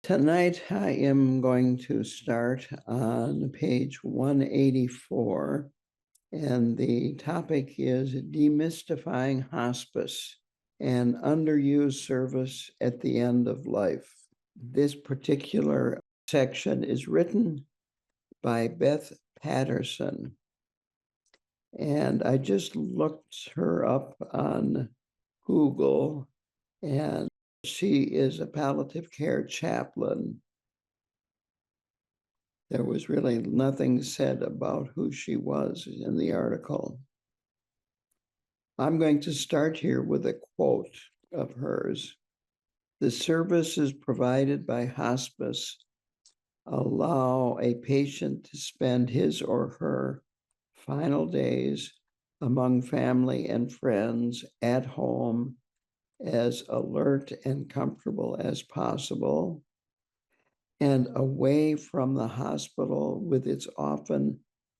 Tonight, I am going to start on page 184, and the topic is Demystifying Hospice, an underused service at the end of life. This particular section is written by Beth Patterson, and I just looked her up on Google, and she is a palliative care chaplain. There was really nothing said about who she was in the article. I'm going to start here with a quote of hers. The services provided by hospice allow a patient to spend his or her final days among family and friends at home as alert and comfortable as possible, and away from the hospital with its often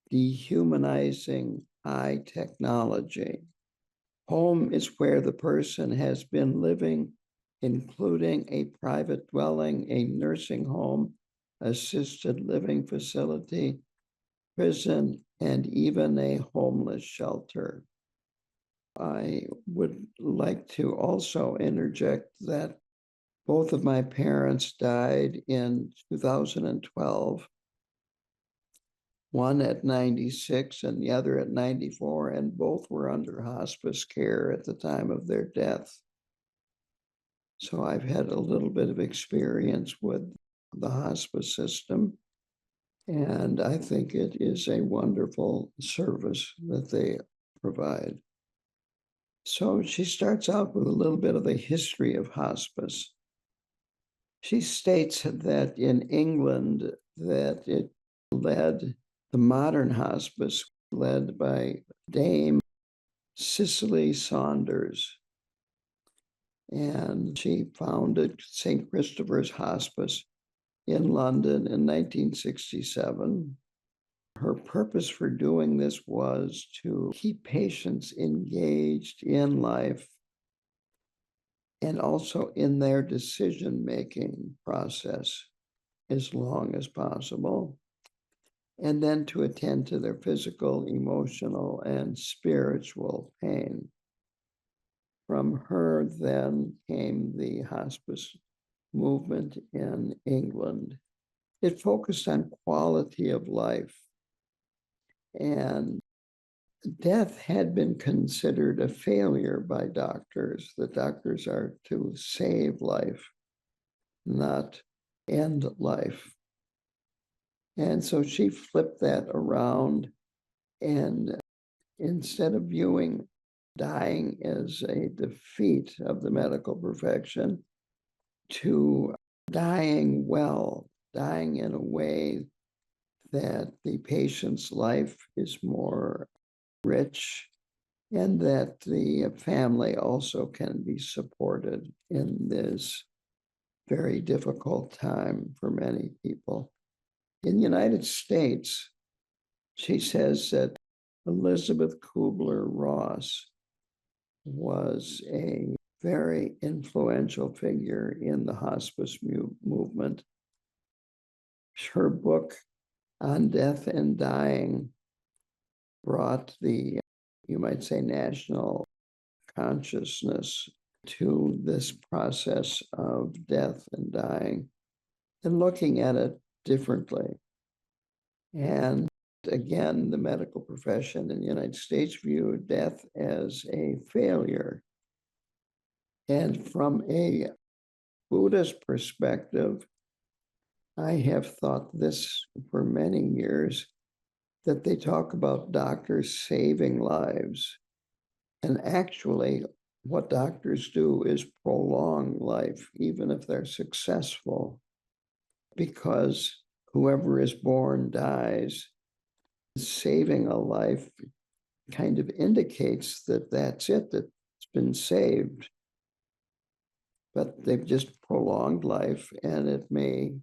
dehumanizing high technology. Home is where the person has been living, including a private dwelling, a nursing home, assisted living facility, prison, and even a homeless shelter. I would like to also interject that both of my parents died in 2012, one at 96 and the other at 94, and both were under hospice care at the time of their death. So I've had a little bit of experience with the hospice system, and I think it is a wonderful service that they provide. So she starts out with a little bit of the history of hospice. She states that in England that it led the modern hospice led by Dame Cicely Saunders. And she founded St. Christopher's Hospice in London in 1967. Her purpose for doing this was to keep patients engaged in life and also in their decision-making process as long as possible, and then to attend to their physical, emotional, and spiritual pain. From her then came the hospice movement in England. It focused on quality of life, and death had been considered a failure by doctors. The doctors are to save life, not end life. And so she flipped that around, and instead of viewing dying as a defeat of the medical profession, to dying well, dying in a way that the patient's life is more rich and that the family also can be supported in this very difficult time for many people. In the United States, she says that Elizabeth Kubler-Ross was a very influential figure in the hospice movement. Her book on death and dying brought the, you might say, national consciousness to this process of death and dying and looking at it differently. And again, the medical profession in the United States viewed death as a failure. And from a Buddhist perspective, I have thought this for many years, that they talk about doctors saving lives. And actually, what doctors do is prolong life, even if they're successful, because whoever is born dies. Saving a life kind of indicates that that's it, that it's been saved. But they've just prolonged life, and it may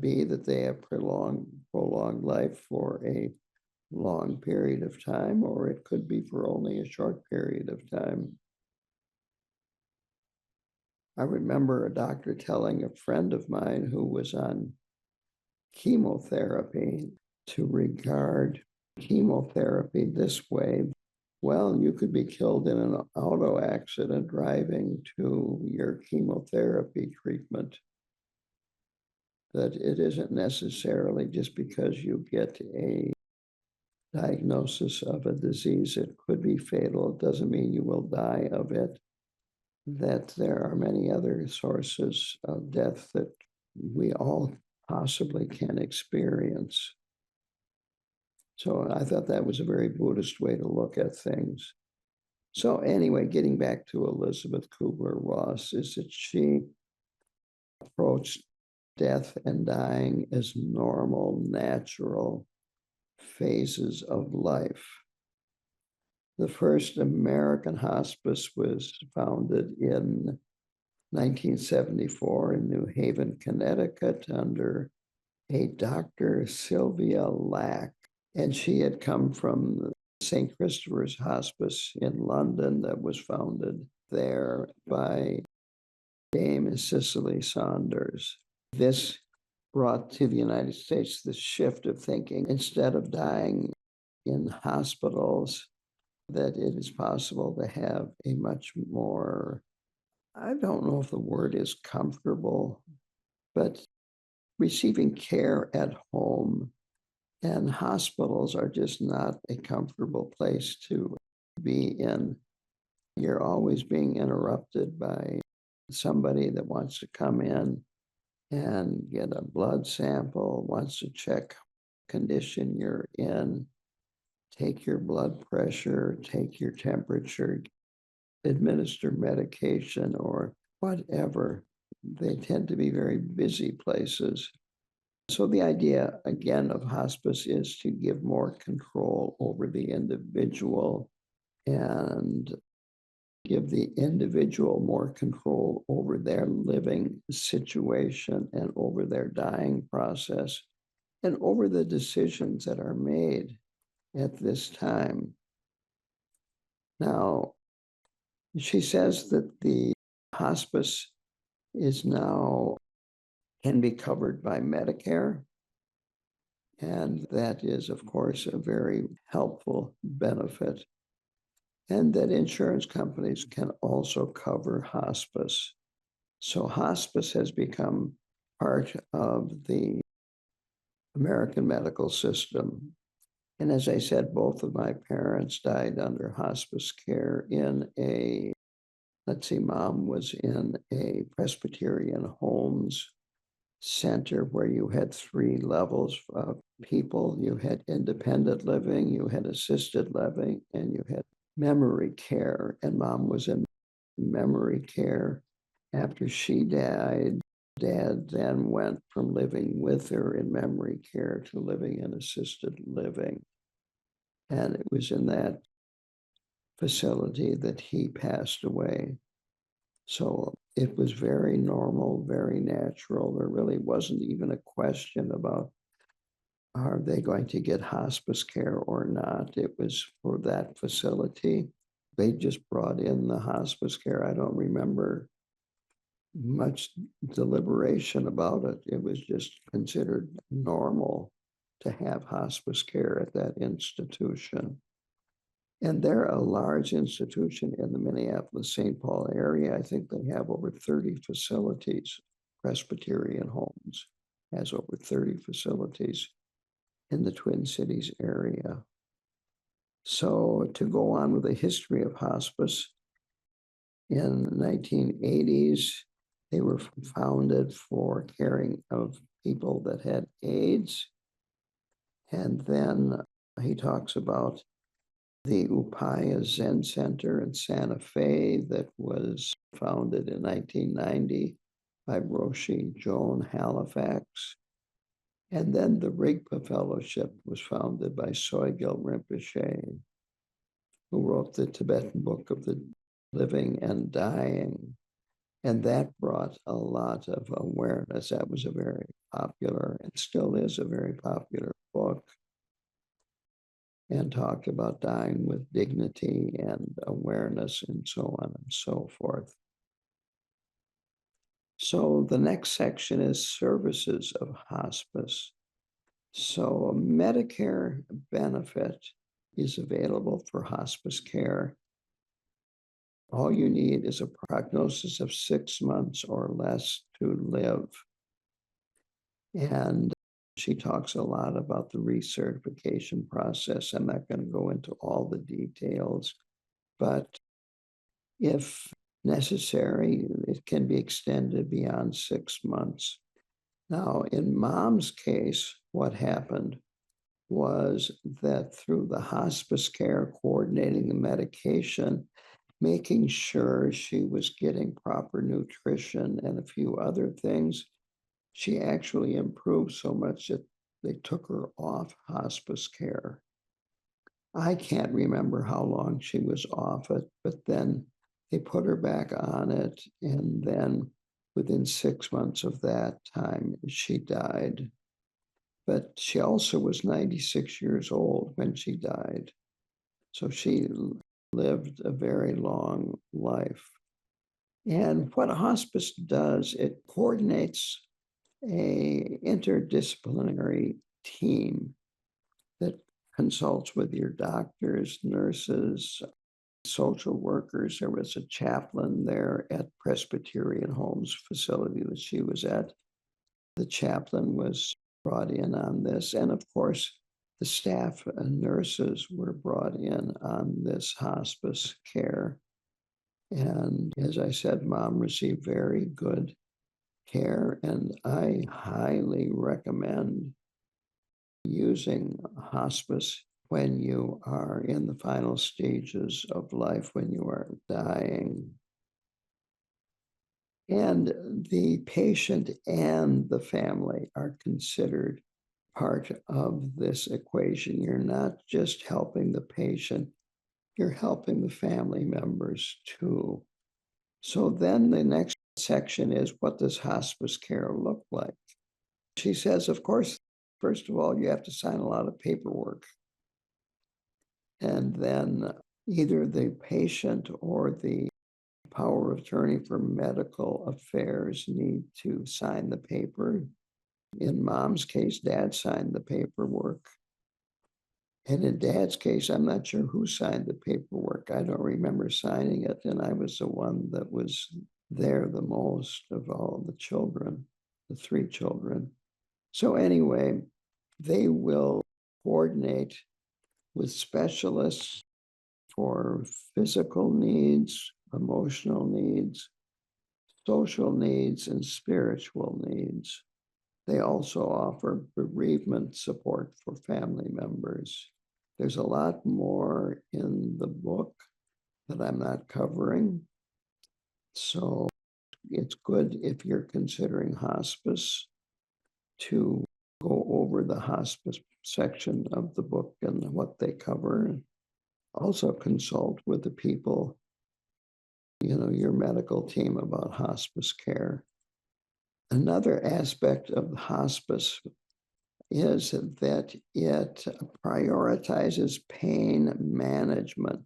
be that they have prolonged life for a long period of time, or it could be for only a short period of time. I remember a doctor telling a friend of mine who was on chemotherapy to regard chemotherapy this way. Well, you could be killed in an auto accident driving to your chemotherapy treatment. That it isn't necessarily just because you get a diagnosis of a disease, it could be fatal. It doesn't mean you will die of it. That there are many other sources of death that we all possibly can experience. So I thought that was a very Buddhist way to look at things. So anyway, getting back to Elizabeth Kubler-Ross, is that she approached death and dying as normal, natural phases of life. The first American hospice was founded in 1974 in New Haven, Connecticut, under a Dr. Sylvia Lack. And she had come from St. Christopher's Hospice in London that was founded there by Dame Cicely Saunders. This brought to the United States the shift of thinking, instead of dying in hospitals, that it is possible to have a much more, I don't know if the word is comfortable, but receiving care at home. And hospitals are just not a comfortable place to be in. You're always being interrupted by somebody that wants to come in and get a blood sample, wants to check condition you're in, take your blood pressure, take your temperature, administer medication, or whatever. They tend to be very busy places. So the idea, again, of hospice is to give more control over the individual and give the individual more control over their living situation and over their dying process and over the decisions that are made at this time. Now, she says that the hospice is now can be covered by Medicare. And that is, of course, a very helpful benefit. And that insurance companies can also cover hospice. So hospice has become part of the American medical system. And as I said, both of my parents died under hospice care in a, let's see, mom was in a Presbyterian Homes center where you had 3 levels of people. You had independent living, you had assisted living, and you had memory care. And mom was in memory care. After she died, dad then went from living with her in memory care to living in assisted living. And it was in that facility that he passed away. So it was very normal, very natural. There really wasn't even a question about, are they going to get hospice care or not? It was for that facility. They just brought in the hospice care. I don't remember much deliberation about it. It was just considered normal to have hospice care at that institution. And they're a large institution in the Minneapolis-St. Paul area. I think they have over 30 facilities. Presbyterian Homes has over 30 facilities in the Twin Cities area. So to go on with the history of hospice, in the 1980s, they were founded for caring of people that had AIDS. And then he talks about the Upaya Zen Center in Santa Fe that was founded in 1990 by Roshi Joan Halifax. And then the Rigpa Fellowship was founded by Sogyal Rinpoche, who wrote the Tibetan Book of the Living and Dying. And that brought a lot of awareness. That was a very popular, and still is a very popular book, and talked about dying with dignity and awareness and so on and so forth. So the next section is services of hospice. So a Medicare benefit is available for hospice care. All you need is a prognosis of 6 months or less to live. And she talks a lot about the recertification process. I'm not going to go into all the details, but if necessary, it can be extended beyond 6 months. Now, in Mom's case, what happened was that through the hospice care, coordinating the medication, making sure she was getting proper nutrition and a few other things, she actually improved so much that they took her off hospice care. I can't remember how long she was off it, but then they put her back on it. And then within 6 months of that time, she died. But she also was 96 years old when she died. So she lived a very long life. And what hospice does, it coordinates a interdisciplinary team that consults with your doctors, nurses, social workers. There was a chaplain there at Presbyterian Homes facility that she was at. The chaplain was brought in on this. And of course, the staff and nurses were brought in on this hospice care. And as I said, Mom received very good care, and I highly recommend using hospice when you are in the final stages of life, when you are dying. And the patient and the family are considered part of this equation. You're not just helping the patient, you're helping the family members too. So then the next section is, what does hospice care look like? She says, of course, first of all, you have to sign a lot of paperwork. And then either the patient or the power of attorney for medical affairs need to sign the paper. In Mom's case, Dad signed the paperwork. And in Dad's case, I'm not sure who signed the paperwork. I don't remember signing it. And I was the one that was there the most of all the children, the 3 children. So anyway, they will coordinate with specialists for physical needs, emotional needs, social needs, and spiritual needs. They also offer bereavement support for family members. There's a lot more in the book that I'm not covering. So it's good if you're considering hospice to go over the hospice section of the book and what they cover. Also consult with the people, your medical team about hospice care. Another aspect of hospice is that it prioritizes pain management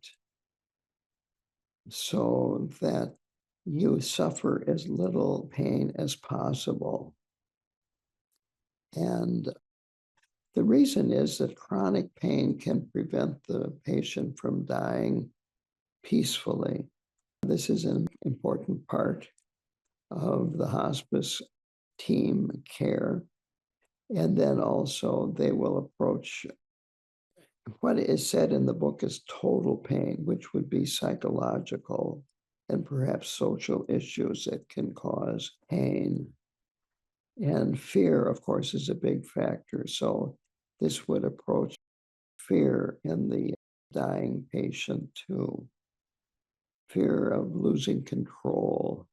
so that you suffer as little pain as possible. And the reason is that chronic pain can prevent the patient from dying peacefully. This is an important part of the hospice team care. And then also they will approach what is said in the book is total pain, which would be psychological and perhaps social issues that can cause pain. And fear, of course, is a big factor. So this would approach fear in the dying patient too. Fear of losing control,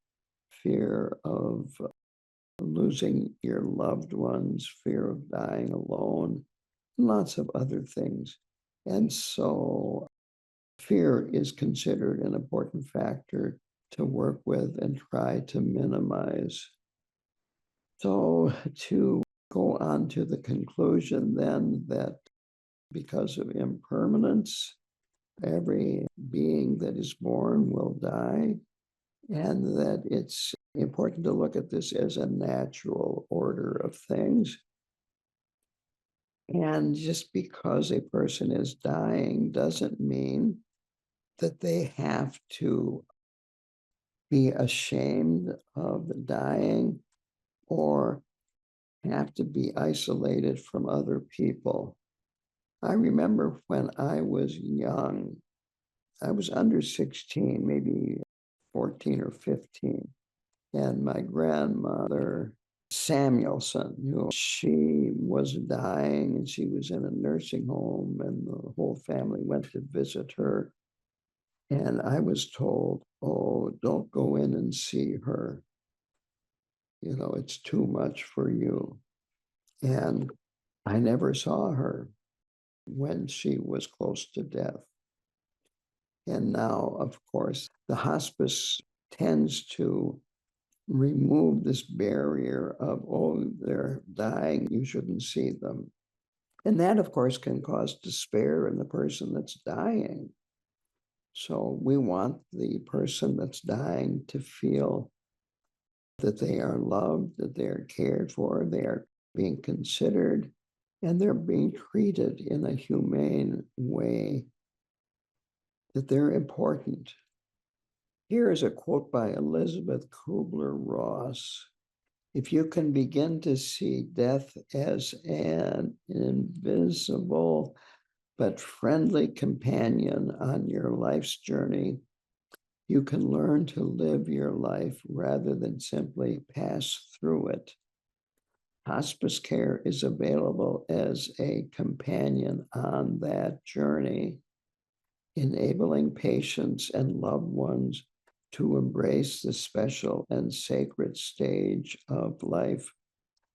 fear of losing your loved ones, fear of dying alone, and lots of other things. And so fear is considered an important factor to work with and try to minimize. So to go on to the conclusion then that because of impermanence, every being that is born will die, and that it's important to look at this as a natural order of things. And just because a person is dying doesn't mean that they have to be ashamed of dying or have to be isolated from other people. I remember when I was young, I was under 16, maybe 14 or 15. And my grandmother, Samuelson, she was dying and she was in a nursing home and the whole family went to visit her. And I was told, oh, don't go in and see her. It's too much for you. And I never saw her when she was close to death. And now, of course, the hospice tends to remove this barrier of, oh, they're dying, you shouldn't see them. And that, of course, can cause despair in the person that's dying. So we want the person that's dying to feel that they are loved, that they are cared for, they are being considered, and they're being treated in a humane way, that they're important. Here is a quote by Elizabeth Kubler-Ross. If you can begin to see death as an invisible but friendly companion on your life's journey, you can learn to live your life rather than simply pass through it. Hospice care is available as a companion on that journey, enabling patients and loved ones to embrace the special and sacred stage of life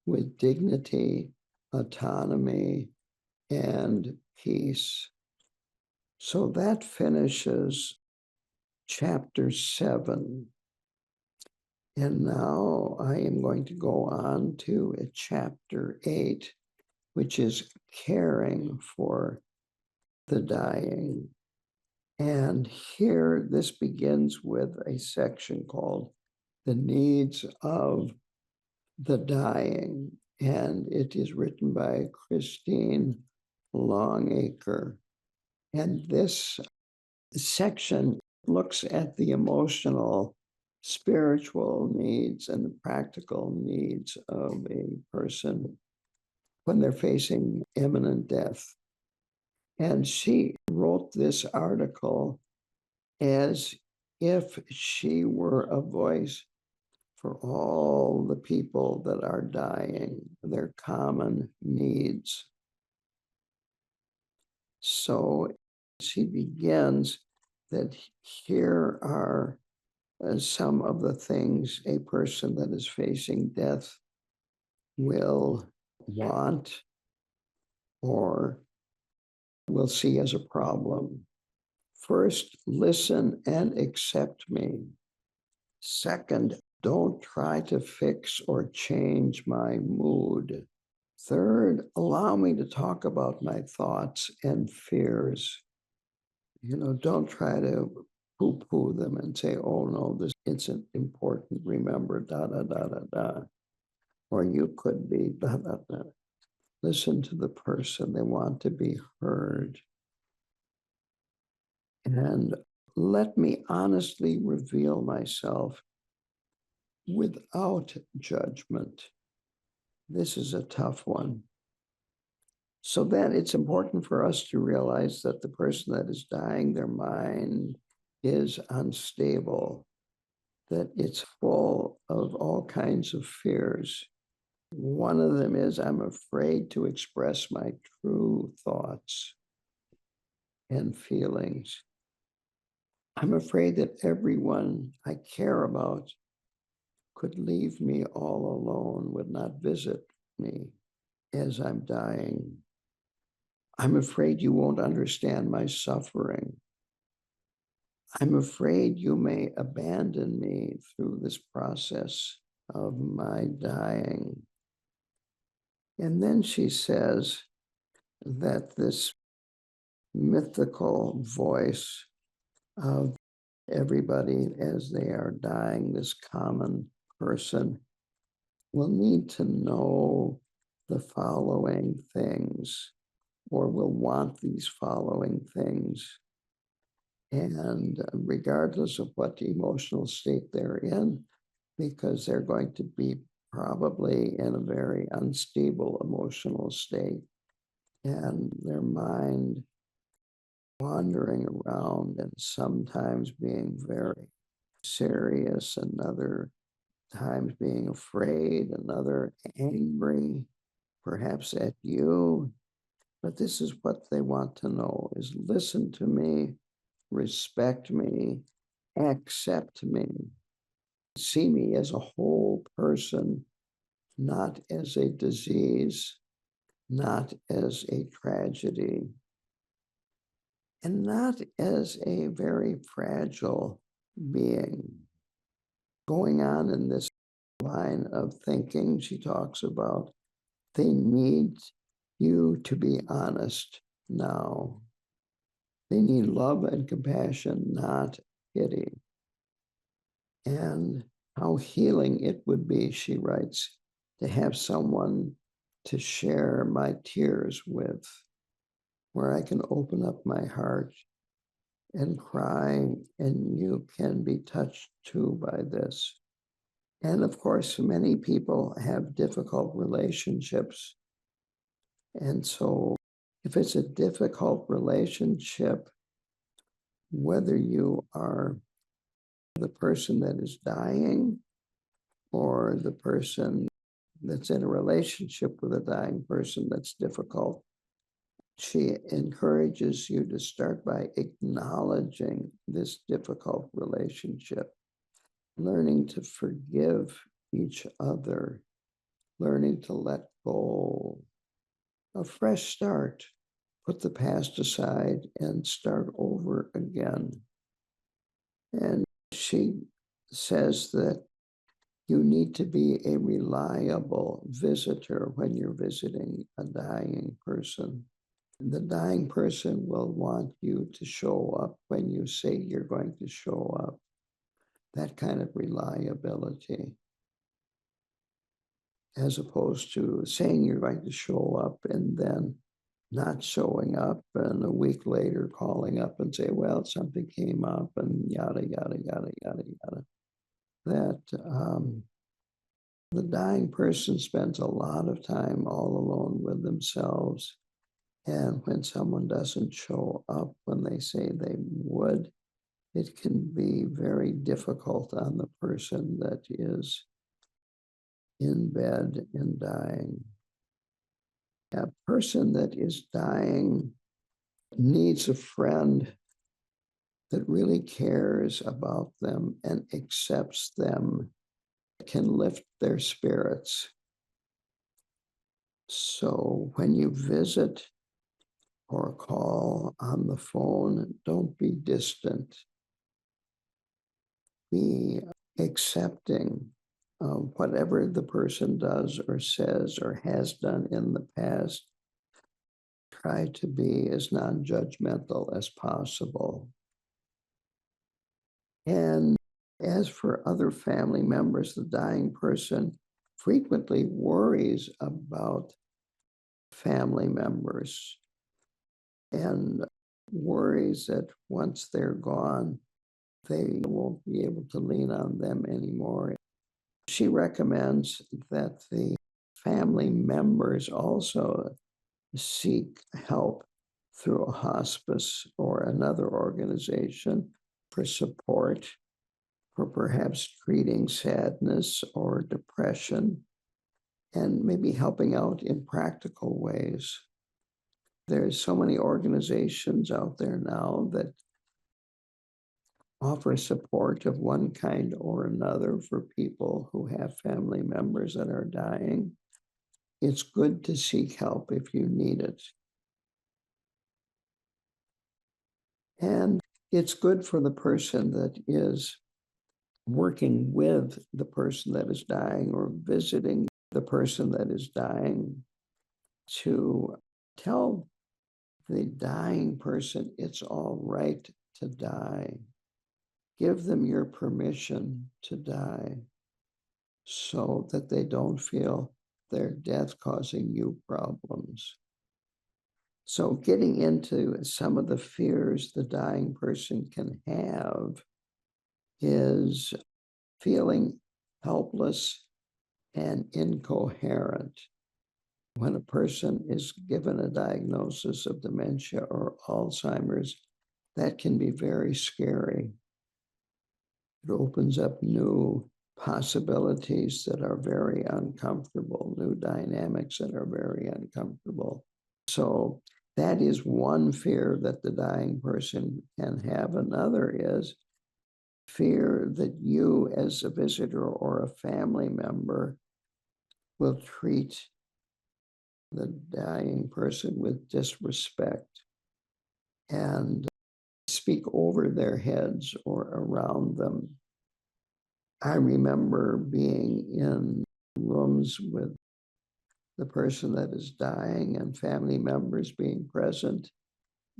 with dignity, autonomy, and peace. So that finishes chapter 7. And now I am going to go on to chapter 8, which is caring for the dying. And here, this begins with a section called The Needs of the Dying. And it is written by Christine Longacre. And this section looks at the emotional, spiritual needs and the practical needs of a person when they're facing imminent death. And she wrote this article as if she were a voice for all the people that are dying, their common needs. So she begins that here are some of the things a person that is facing death will want or will see as a problem. First, listen and accept me. Second, don't try to fix or change my mood. Third, allow me to talk about my thoughts and fears. Don't try to poo-poo them and say, oh no, this isn't important, remember, da, da, da, da, da. Or you could be, da, da, da. Listen to the person, they want to be heard. And let me honestly reveal myself without judgment. This is a tough one. So then it's important for us to realize that the person that is dying, their mind is unstable, that it's full of all kinds of fears. One of them is, I'm afraid to express my true thoughts and feelings. I'm afraid that everyone I care about could leave me all alone, would not visit me as I'm dying. I'm afraid you won't understand my suffering. I'm afraid you may abandon me through this process of my dying. And then she says that this mythical voice of everybody as they are dying, this common person will need to know the following things, or will want these following things. And regardless of what emotional state they're in, because they're going to be probably in a very unstable emotional state, and their mind wandering around and sometimes being very serious, and other times being afraid, another angry, perhaps at you. But this is what they want to know: is listen to me, respect me, accept me, see me as a whole person, not as a disease, not as a tragedy, and not as a very fragile being. Going on in this line of thinking, she talks about they need you to be honest now. They need love and compassion, not pity. And how healing it would be, she writes, to have someone to share my tears with, where I can open up my heart and cry, and you can be touched too by this. And of course, many people have difficult relationships. And so if it's a difficult relationship, whether you are the person that is dying or the person that's in a relationship with a dying person that's difficult, she encourages you to start by acknowledging this difficult relationship, learning to forgive each other, learning to let go, a fresh start, put the past aside and start over again. And she says that you need to be a reliable visitor when you're visiting a dying person. The dying person will want you to show up when you say you're going to show up. That kind of reliability, as opposed to saying you're going to show up and then not showing up, and a week later calling up and say, well, something came up and yada, yada, yada, yada, yada. That the dying person spends a lot of time all alone with themselves. And when someone doesn't show up when they say they would, it can be very difficult on the person that is in bed and dying. A person that is dying needs a friend that really cares about them and accepts them, can lift their spirits. So when you visit or call on the phone, don't be distant. Be accepting of whatever the person does or says or has done in the past. Try to be as non-judgmental as possible. And as for other family members, the dying person frequently worries about family members and worries that once they're gone, they won't be able to lean on them anymore. She recommends that the family members also seek help through a hospice or another organization for support, for perhaps treating sadness or depression, and maybe helping out in practical ways. There's so many organizations out there now that offer support of one kind or another for people who have family members that are dying. It's good to seek help if you need it. And it's good for the person that is working with the person that is dying or visiting the person that is dying to tell the dying person it's all right to die. Give them your permission to die. so that they don't feel their death causing you problems. So getting into some of the fears the dying person can have is feeling helpless and incoherent. When a person is given a diagnosis of dementia or Alzheimer's, that can be very scary. It opens up new possibilities that are very uncomfortable, new dynamics that are very uncomfortable. So that is one fear that the dying person can have. Another is fear that you as a visitor or a family member will treat the dying person with disrespect and speak over their heads or around them. I remember being in rooms with the person that is dying and family members being present,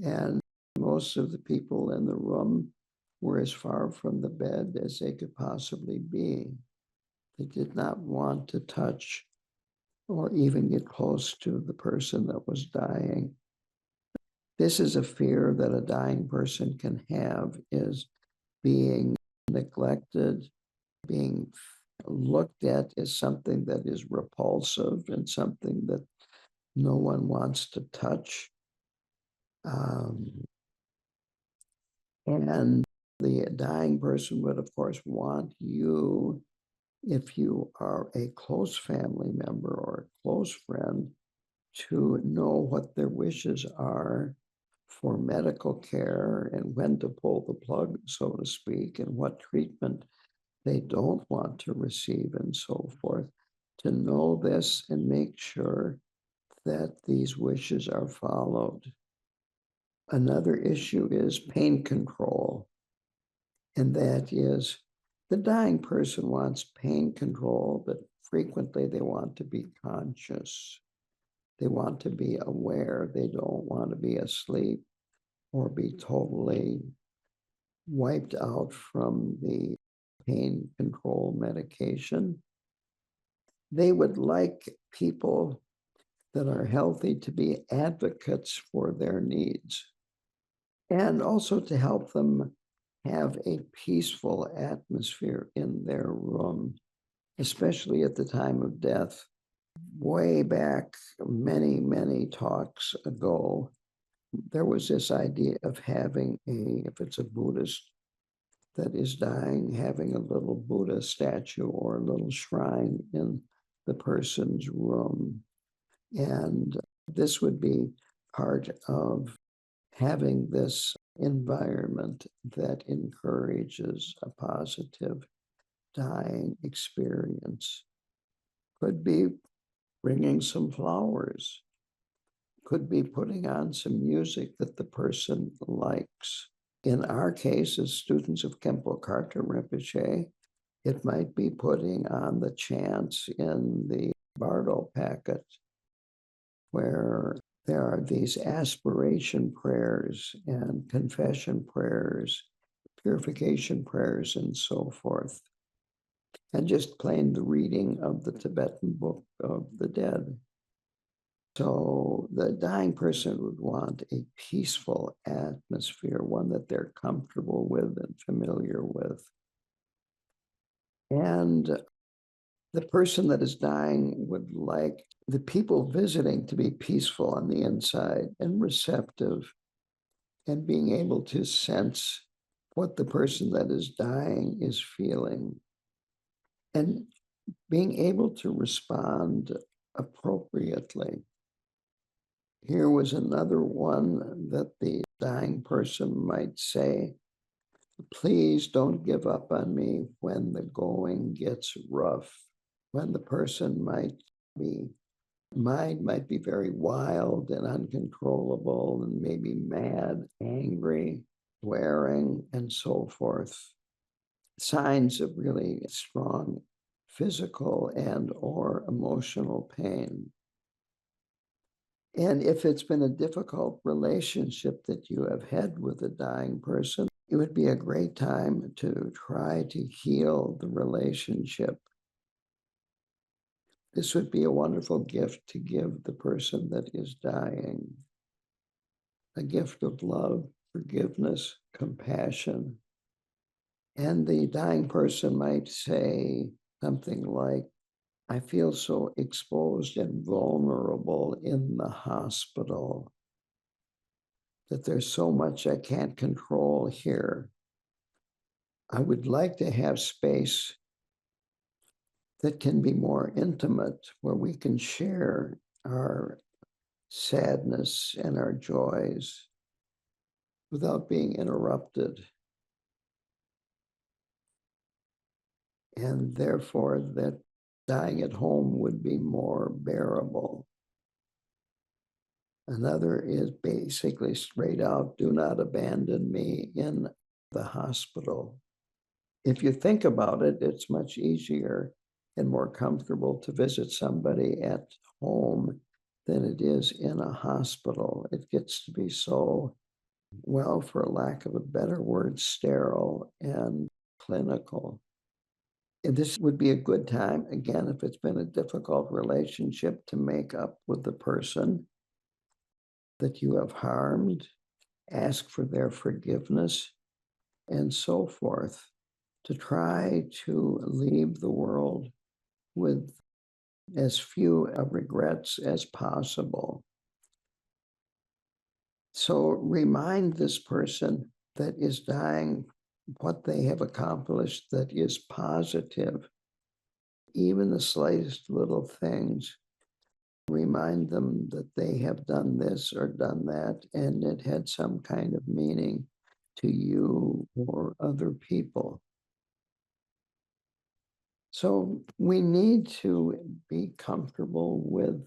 and most of the people in the room were as far from the bed as they could possibly be. They did not want to touch or even get close to the person that was dying. This is a fear that a dying person can have, is being neglected, being looked at as something that is repulsive and something that no one wants to touch. And the dying person would, of course, want you, if you are a close family member or a close friend, to know what their wishes are for medical care and when to pull the plug, so to speak, and what treatment they don't want to receive and so forth. To know this and make sure that these wishes are followed. Another issue is pain control, and that is the dying person wants pain control, but frequently they want to be conscious. They want to be aware. They don't want to be asleep or be totally wiped out from the pain control medication. They would like people that are healthy to be advocates for their needs and also to help them have a peaceful atmosphere in their room, especially at the time of death. Way back, many talks ago, there was this idea of having if it's a Buddhist that is dying, having a little Buddha statue or a little shrine in the person's room. And this would be part of having this environment that encourages a positive dying experience. Could be bringing some flowers, could be putting on some music that the person likes. In our case, as students of Khenpo Karthar Rinpoche, it might be putting on the chants in the Bardo packet, where there are these aspiration prayers and confession prayers, purification prayers, and so forth. And just plain the reading of the Tibetan Book of the Dead. So the dying person would want a peaceful atmosphere, one that they're comfortable with and familiar with. And the person that is dying would like the people visiting to be peaceful on the inside and receptive and being able to sense what the person that is dying is feeling and being able to respond appropriately. Here was another one that the dying person might say, please don't give up on me when the going gets rough. When the person mind might be very wild and uncontrollable and maybe mad, angry, swearing, and so forth. Signs of really strong physical and or emotional pain. And if it's been a difficult relationship that you have had with a dying person, it would be a great time to try to heal the relationship This would be a wonderful gift to give the person that is dying. A gift of love, forgiveness, compassion. And the dying person might say something like, I feel so exposed and vulnerable in the hospital that there's so much I can't control here. I would like to have space that can be more intimate, where we can share our sadness and our joys without being interrupted. And therefore, that dying at home would be more bearable. Another is basically straight out, do not abandon me in the hospital. If you think about it, it's much easier and more comfortable to visit somebody at home than it is in a hospital. It gets to be so, well, for lack of a better word, sterile and clinical. And this would be a good time, again, if it's been a difficult relationship, to make up with the person that you have harmed, ask for their forgiveness, and so forth, to try to leave the world with as few regrets as possible. So remind this person that is dying what they have accomplished that is positive. Even the slightest little things, remind them that they have done this or done that, and it had some kind of meaning to you or other people. So we need to be comfortable with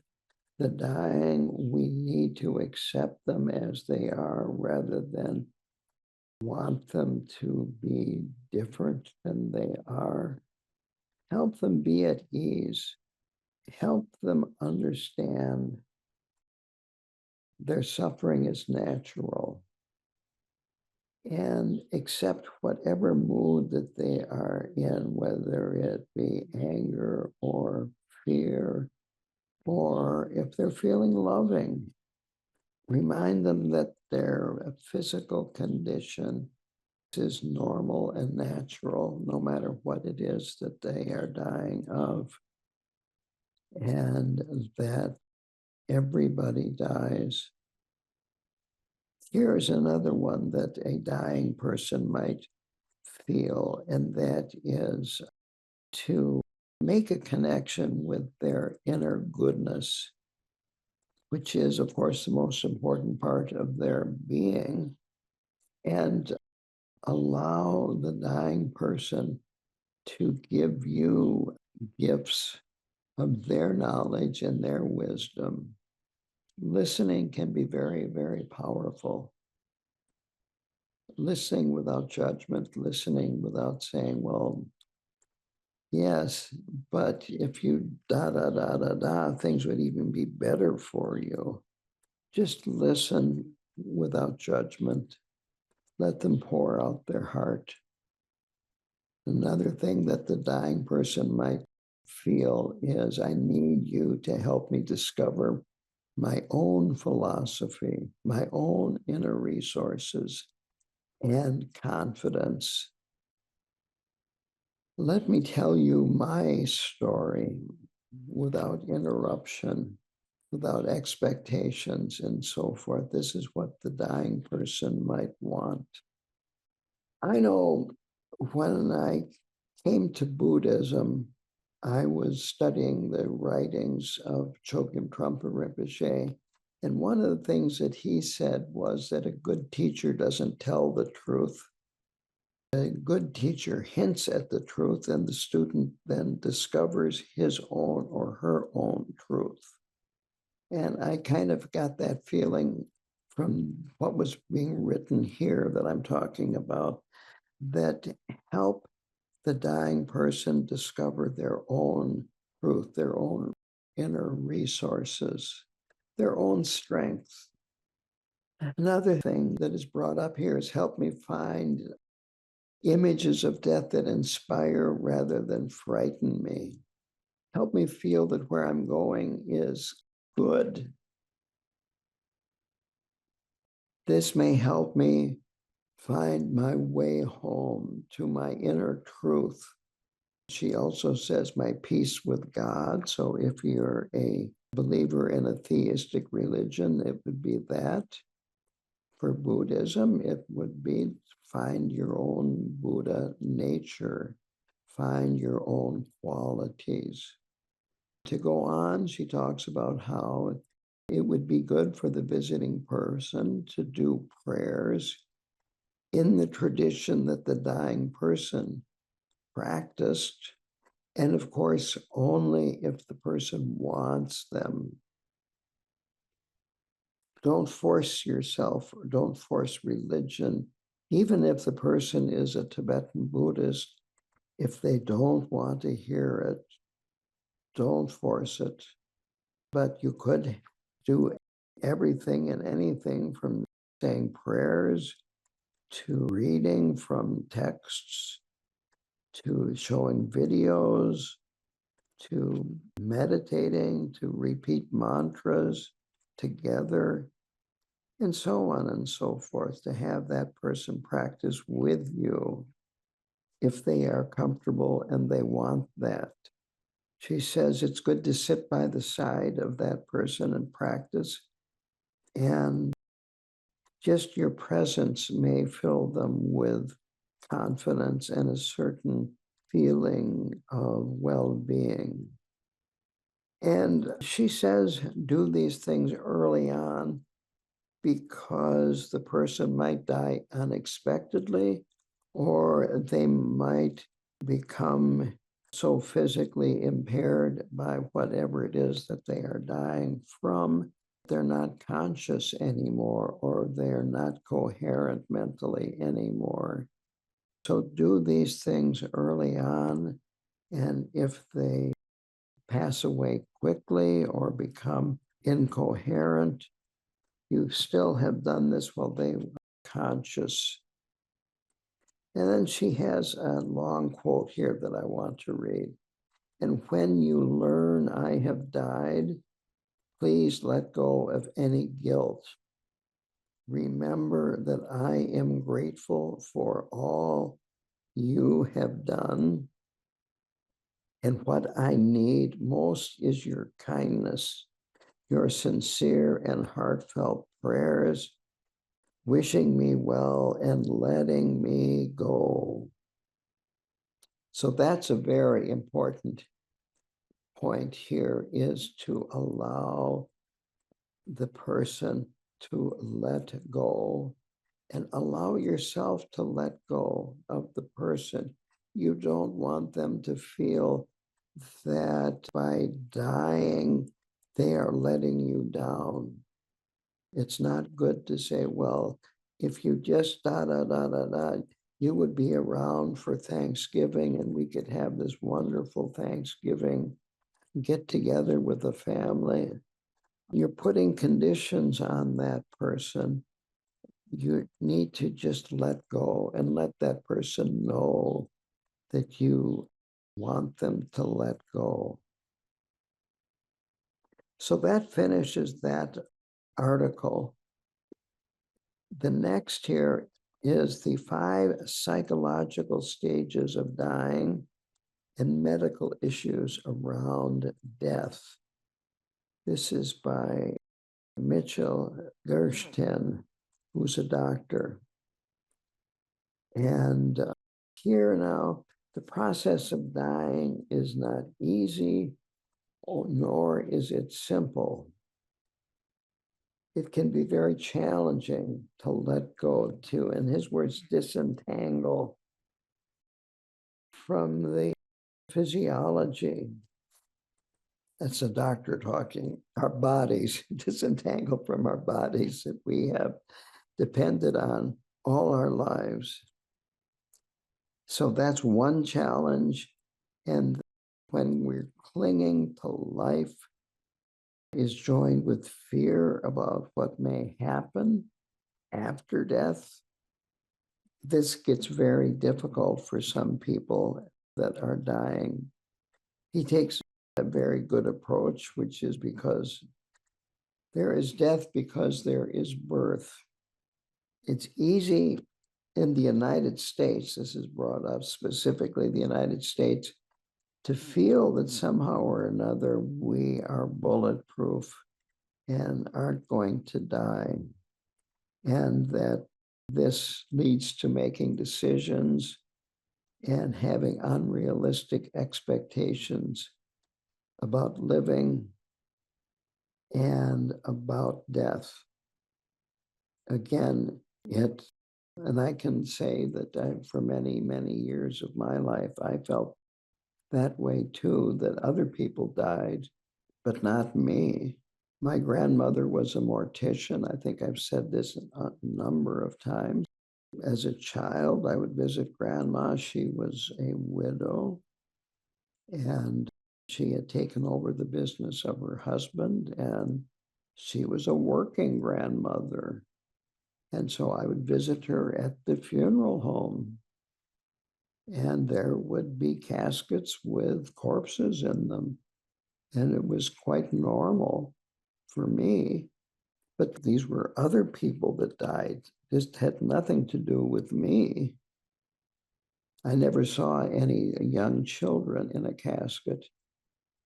the dying. We need to accept them as they are rather than want them to be different than they are. Help them be at ease. Help them understand their suffering is natural, and accept whatever mood that they are in, whether it be anger or fear, or if they're feeling loving. Remind them that their physical condition is normal and natural, no matter what it is that they are dying of, and that everybody dies. Here's another one that a dying person might feel, and that is to make a connection with their inner goodness, which is, of course, the most important part of their being, and allow the dying person to give you gifts of their knowledge and their wisdom. Listening can be very, very powerful. Listening without judgment, listening without saying, well, yes, but if you things would even be better for you. Just listen without judgment. Let them pour out their heart. Another thing that the dying person might feel is, I need you to help me discover my own philosophy, my own inner resources and confidence. Let me tell you my story without interruption, without expectations, and so forth. This is what the dying person might want. I know when I came to Buddhism, I was studying the writings of Chogyam Trungpa Rinpoche, and one of the things that he said was that a good teacher doesn't tell the truth. A good teacher hints at the truth, and the student then discovers his own or her own truth. And I kind of got that feeling from what was being written here that I'm talking about, that help the dying person discover their own truth, their own inner resources, their own strength. Another thing that is brought up here is help me find images of death that inspire rather than frighten me. help me feel that where I'm going is good. This may help me find my way home to my inner truth. She also says, my peace with God. So if you're a believer in a theistic religion, it would be that. For Buddhism, it would be find your own Buddha nature, find your own qualities. To go on, she talks about how it would be good for the visiting person to do prayers in the tradition that the dying person practiced, and of course, only if the person wants them. Don't force yourself, or don't force religion. Even if the person is a Tibetan Buddhist, if they don't want to hear it, don't force it. But you could do everything and anything from saying prayers to reading from texts to showing videos to meditating, to repeat mantras together, and so on and so forth, to have that person practice with you if they are comfortable and they want that. She says it's good to sit by the side of that person and practice, and just your presence may fill them with confidence and a certain feeling of well-being. And she says, do these things early on because the person might die unexpectedly, or they might become so physically impaired by whatever it is that they are dying from, they're not conscious anymore, or they're not coherent mentally anymore. So do these things early on, and if they pass away quickly or become incoherent, you still have done this while they were conscious. And then she has a long quote here that I want to read. And when you learn I have died, please let go of any guilt. Remember that I am grateful for all you have done. And what I need most is your kindness, your sincere and heartfelt prayers, wishing me well and letting me go. So that's a very important point here, is to allow the person to let go and allow yourself to let go of the person. You don't want them to feel that by dying, they are letting you down. It's not good to say, well, if you just you would be around for Thanksgiving and we could have this wonderful Thanksgiving get together with the family. You're putting conditions on that person. You need to just let go and let that person know that you want them to let go. So that finishes that article. The next here is the 5 psychological stages of dying and medical issues around death. This is by Mitchell Gershtin, who's a doctor. And here now, the process of dying is not easy, nor is it simple. It can be very challenging to let go, to, in his words, disentangle from the physiology. That's a doctor talking. Our bodies, disentangle from our bodies that we have depended on all our lives. So that's one challenge. And when we're clinging to life, is joined with fear about what may happen after death. This gets very difficult for some people that are dying. He takes a very good approach, which is because there is death because there is birth. It's easy in the United States, this is brought up specifically the United States, to feel that somehow or another we are bulletproof and aren't going to die, and that this leads to making decisions and having unrealistic expectations about living and about death. Again, and I can say that for many, many years of my life, I felt that way too, that other people died, but not me. My grandmother was a mortician. I think I've said this a number of times. As a child, I would visit grandma. She was a widow, and she had taken over the business of her husband, and she was a working grandmother. And so I would visit her at the funeral home, and there would be caskets with corpses in them. And it was quite normal for me. But these were other people that died. This had nothing to do with me. I never saw any young children in a casket.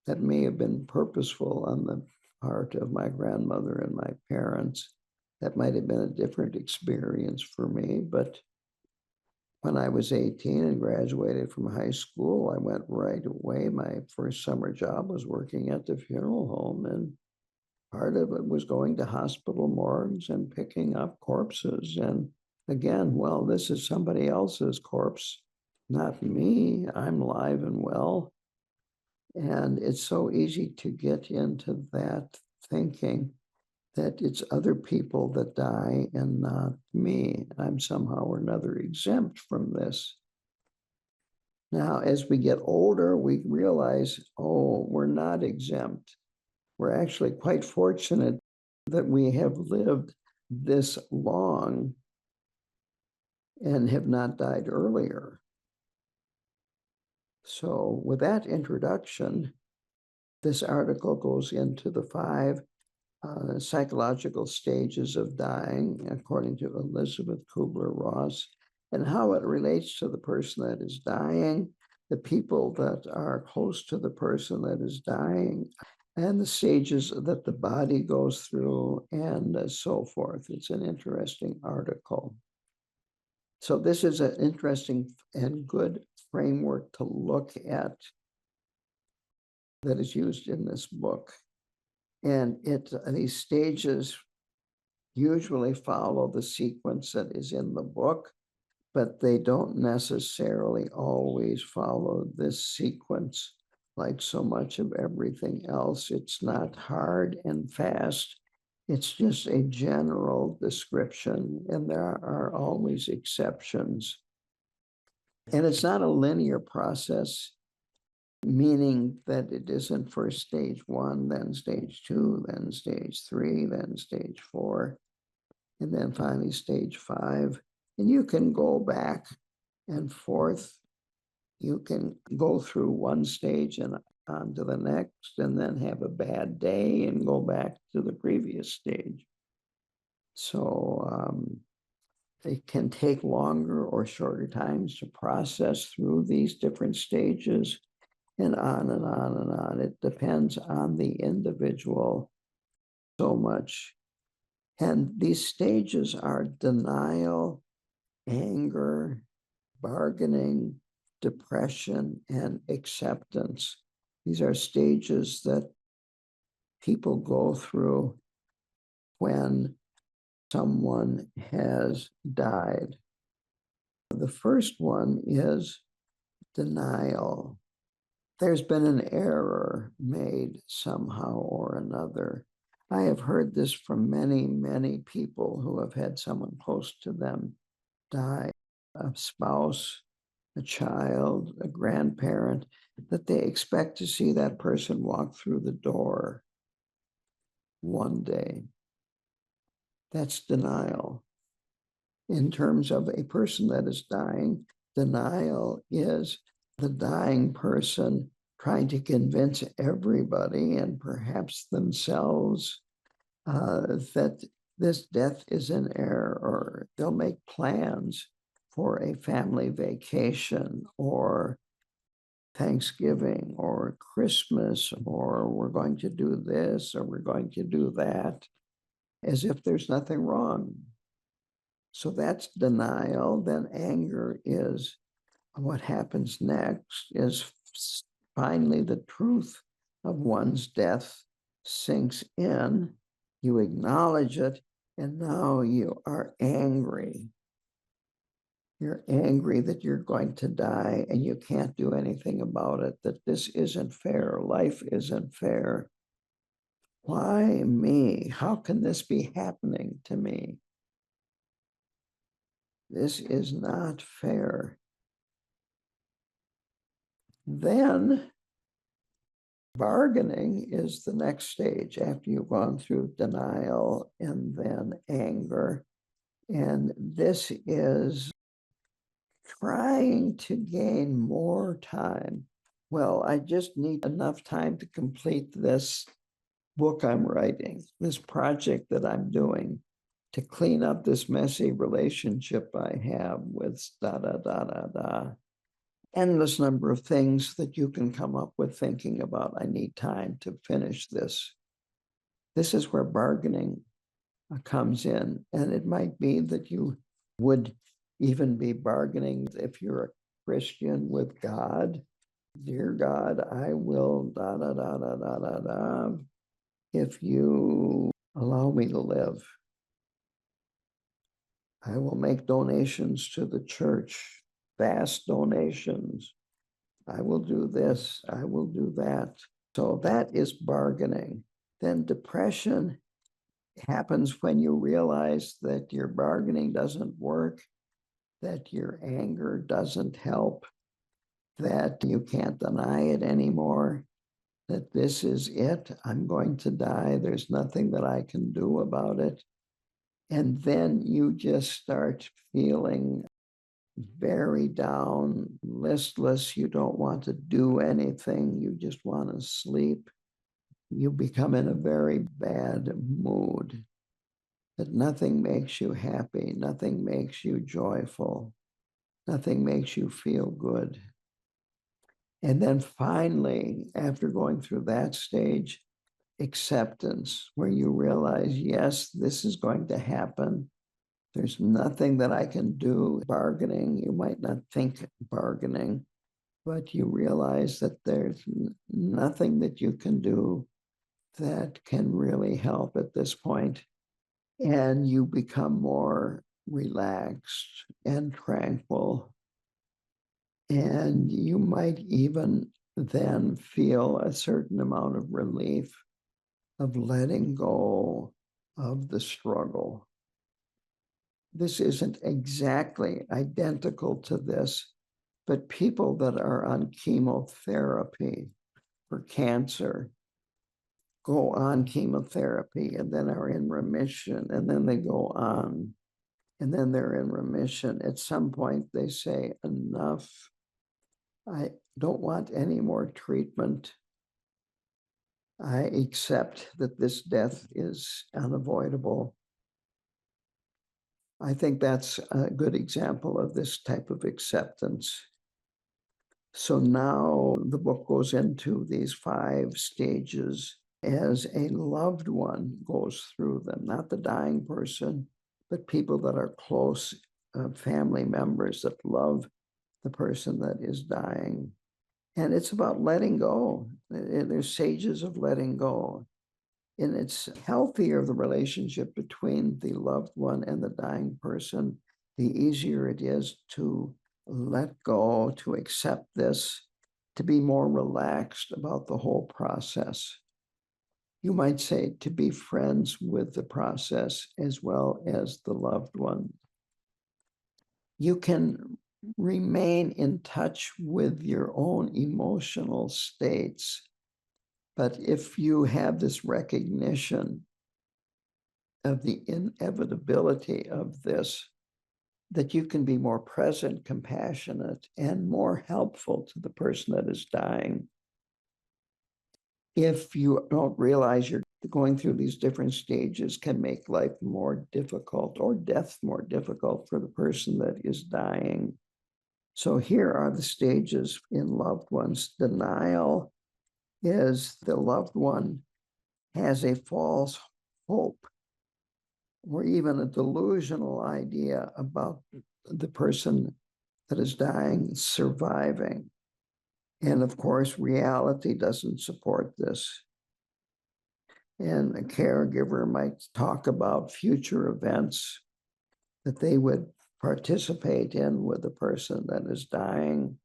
That may have been purposeful on the part of my grandmother and my parents. That might have been a different experience for me. But when I was 18 and graduated from high school, I went right away. My first summer job was working at the funeral home, and part of it was going to hospital morgues and picking up corpses. And again, well, this is somebody else's corpse, not me. I'm alive and well. And it's so easy to get into that thinking that it's other people that die and not me. I'm somehow or another exempt from this. Now, as we get older, we realize, oh, we're not exempt. We're actually quite fortunate that we have lived this long and have not died earlier. So with that introduction, this article goes into the 5 psychological stages of dying, according to Elizabeth Kubler-Ross, and how it relates to the person that is dying, the people that are close to the person that is dying, and the stages that the body goes through, and so forth. It's an interesting article. So this is an interesting and good framework to look at that is used in this book. And these stages usually follow the sequence that is in the book, but they don't necessarily always follow this sequence like so much of everything else. It's not hard and fast. It's just a general description, and there are always exceptions. And it's not a linear process, meaning that it isn't first stage 1, then stage 2, then stage 3, then stage 4, and then finally stage 5. And you can go back and forth. You can go through one stage and on to the next, and then have a bad day and go back to the previous stage. So it can take longer or shorter times to process through these different stages, and on and on and on. It depends on the individual so much. And these stages are denial, anger, bargaining, depression, and acceptance. These are stages that people go through when someone has died. The first one is denial. There's been an error made somehow or another. I have heard this from many, many people who have had someone close to them die, a spouse, a child, a grandparent, that they expect to see that person walk through the door one day. That's denial. In terms of a person that is dying, denial is the dying person trying to convince everybody and perhaps themselves that this death is an error, or they'll make plans for a family vacation or Thanksgiving or Christmas, or we're going to do this or we're going to do that, as if there's nothing wrong. So that's denial. Then anger is what happens next, is finally the truth of one's death sinks in. You acknowledge it, and now you are angry. You're angry that you're going to die and you can't do anything about it, that this isn't fair, life isn't fair. Why me? How can this be happening to me? This is not fair. Then bargaining is the next stage after you've gone through denial and then anger. And this is trying to gain more time. Well, I just need enough time to complete this book I'm writing, this project that I'm doing, to clean up this messy relationship I have with da da da da da. Endless number of things that you can come up with thinking about. I need time to finish this. This is where bargaining comes in. And it might be that you would even be bargaining, if you're a Christian, with God. Dear God, I will da da da da da da da if you allow me to live. I will make donations to the church, vast donations. I will do this, I will do that. So that is bargaining. Then depression happens when you realize that your bargaining doesn't work, that your anger doesn't help, that you can't deny it anymore, that this is it, I'm going to die, there's nothing that I can do about it. And then you just start feeling very down, listless. You don't want to do anything. You just want to sleep. You become in a very bad mood, that nothing makes you happy, nothing makes you joyful, nothing makes you feel good. And then finally, after going through that stage, acceptance, where you realize, yes, this is going to happen. There's nothing that I can do. Bargaining, you might not think bargaining, but you realize that there's nothing that you can do that can really help at this point. And you become more relaxed and tranquil. And you might even then feel a certain amount of relief of letting go of the struggle. This isn't exactly identical to this, but people that are on chemotherapy for cancer go on chemotherapy and then are in remission, and then they go on, and then they're in remission. At some point, they say, enough. I don't want any more treatment. I accept that this death is unavoidable. I think that's a good example of this type of acceptance. So now the book goes into these 5 stages as a loved one goes through them, not the dying person, but people that are close family members that love the person that is dying. And it's about letting go. There's stages of letting go. And it's healthier, the relationship between the loved one and the dying person, the easier it is to let go, to accept this, to be more relaxed about the whole process. You might say to be friends with the process as well as the loved one. You can remain in touch with your own emotional states, but if you have this recognition of the inevitability of this, that you can be more present, compassionate, and more helpful to the person that is dying. if you don't realize you're going through these different stages, can make life more difficult or death more difficult for the person that is dying. So here are the stages in loved ones. Denial is the loved one has a false hope or even a delusional idea about the person that is dying surviving. And of course, reality doesn't support this. And a caregiver might talk about future events that they would participate in with the person that is dying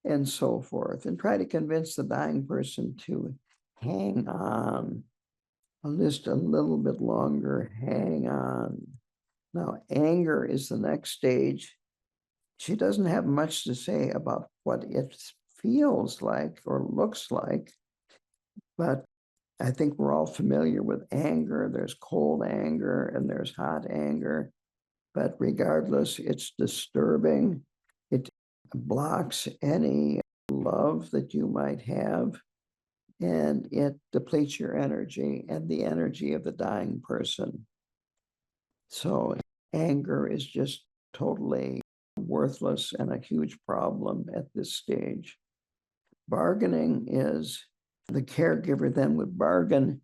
and so forth, and try to convince the dying person to hang on just a little bit longer, hang on. Now, anger is the next stage. She doesn't have much to say about what it feels like or looks like, but I think we're all familiar with anger. There's cold anger and there's hot anger, but regardless, it's disturbing. It blocks any love that you might have, and it depletes your energy and the energy of the dying person. So anger is just totally worthless and a huge problem at this stage. Bargaining is the caregiver then would bargain,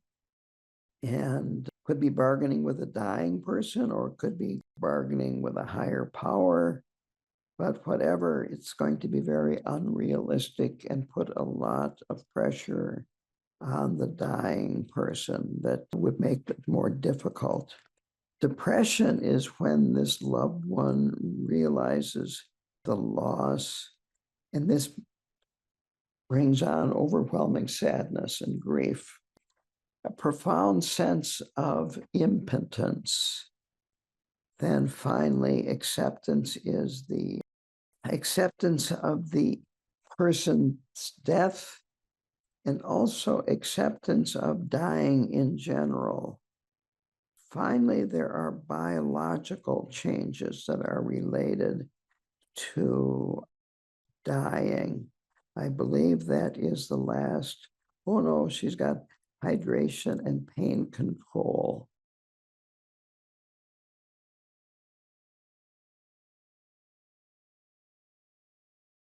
and could be bargaining with a dying person or could be bargaining with a higher power. But whatever, it's going to be very unrealistic and put a lot of pressure on the dying person that would make it more difficult. Depression is when this loved one realizes the loss, and this brings on overwhelming sadness and grief, a profound sense of impotence. Then finally, acceptance is the acceptance of the person's death and also acceptance of dying in general. Finally, there are biological changes that are related to dying. I believe that is the last. Oh no, she's got hydration and pain control.